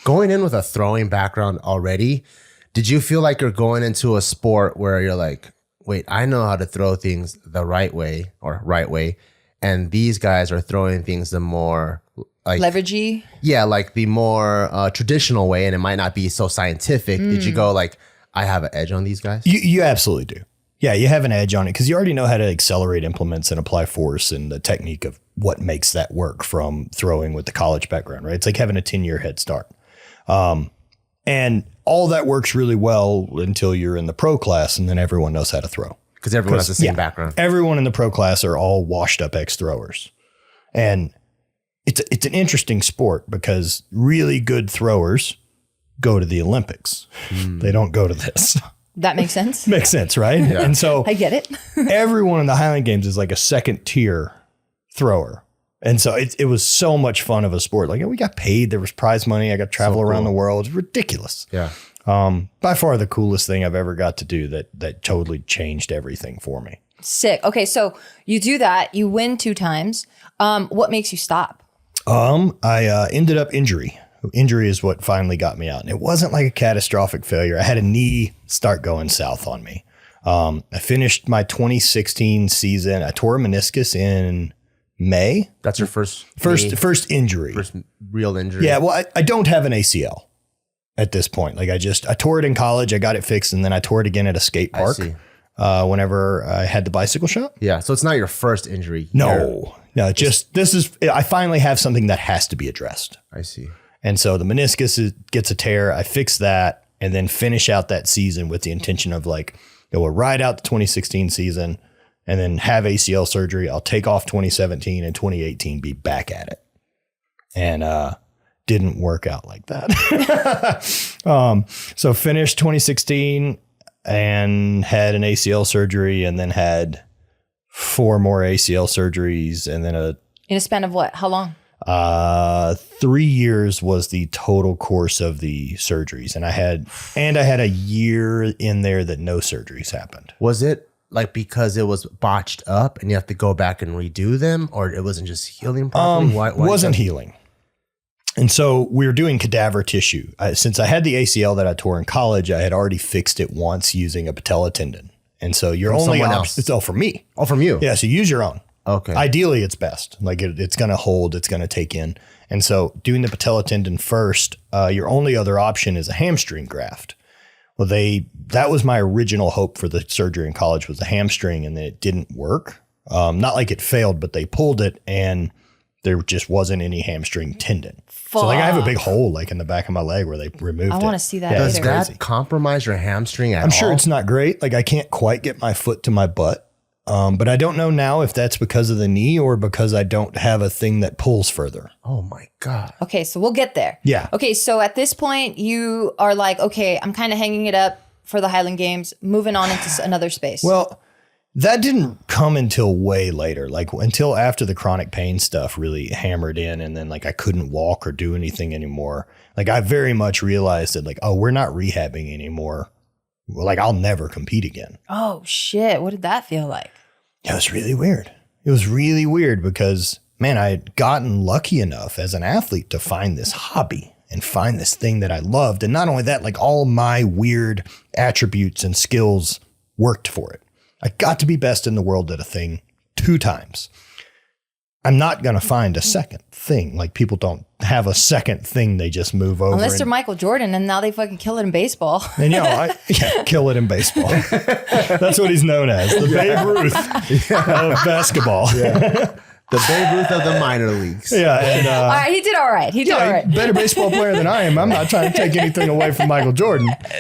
Going in with a throwing background already, did you feel like you're going into a sport where you're like, wait, I know how to throw things the right way, and these guys are throwing things the more like leveragey? Yeah, like the more traditional way, and it might not be so scientific. Did you go like, I have an edge on these guys? You absolutely do. Yeah, you have an edge on it because you already know how to accelerate implements and apply force and the technique of what makes that work from throwing with the college background, right? It's like having a 10-year head start. And all that works really well until you're in the pro class and then everyone knows how to throw. Because everyone has the same background. Everyone in the pro class are all washed up ex-throwers. And it's an interesting sport because really good throwers go to the Olympics. They don't go to this. That makes sense. Makes sense, right? Yeah. And so I get it. everyone in the Highland Games is like a second tier thrower. And so it was so much fun of a sport. Like we got paid. There was prize money. I got to travel around the world. It's ridiculous. Yeah. By far the coolest thing I've ever got to do that totally changed everything for me. Sick. Okay, so you do that. You win 2 times. What makes you stop? I ended up injury. Injury is what finally got me out. And it wasn't like a catastrophic failure. I had a knee start going south on me. I finished my 2016 season. I tore a meniscus in May. That's your first injury. First real injury. Yeah, well, I don't have an ACL at this point. Like I tore it in college. I got it fixed, and then I tore it again at a skate park whenever I had the bicycle shop. Yeah, so it's not your first injury. No, I finally have something that has to be addressed. I see. And so the meniscus gets a tear. I fix that and then finish out that season with the intention of like, we'll ride out the 2016 season and then have ACL surgery. I'll take off 2017 and 2018, be back at it. And didn't work out like that. So finished 2016 and had an ACL surgery and then had 4 more ACL surgeries and then in a span of what? How long? 3 years was the total course of the surgeries. And I had a year in there that no surgeries happened. Was it like because it was botched up and you have to go back and redo them, or it wasn't just healing properly? Why wasn't healing. And so we were doing cadaver tissue. Since I had the ACL that I tore in college, I had already fixed it once using a patella tendon. And so you're only option. It's for me. Oh, from you. Yeah. So use your own. Okay. Ideally, it's best. Like it's going to hold, it's going to take in. And so doing the patella tendon first, your only other option is a hamstring graft. Well, that was my original hope for the surgery in college was a hamstring, and then it didn't work. Not like it failed, but they pulled it and there just wasn't any hamstring tendon. Fuck. So like I have a big hole like in the back of my leg where they removed it. I want to see that. Yeah, Does that compromise your hamstring at all? I'm sure it's not great. Like I can't quite get my foot to my butt. But I don't know now if that's because of the knee or because I don't have a thing that pulls further. Oh my God. Okay, so we'll get there. Yeah. Okay, so at this point, you are like, okay, I'm kind of hanging it up for the Highland Games, moving on into another space. Well, that didn't come until way later, like until after the chronic pain stuff really hammered in, and then like I couldn't walk or do anything anymore. Like I very much realized that like, oh, we're not rehabbing anymore. Like I'll never compete again. Oh shit. What did that feel like? It was really weird. It was really weird because, man, I had gotten lucky enough as an athlete to find this hobby and find this thing that I loved. And not only that, like all my weird attributes and skills worked for it. I got to be best in the world at a thing 2 times. I'm not going to find a second thing. Like people don't have a second thing. They just move over. Unless they're Michael Jordan and now they fucking kill it in baseball. And kill it in baseball. That's what he's known as. The Babe Ruth of basketball. Yeah. The Babe Ruth of the minor leagues. Yeah. And, all right. He did all right. He did all right. Better baseball player than I am. I'm not trying to take anything away from Michael Jordan.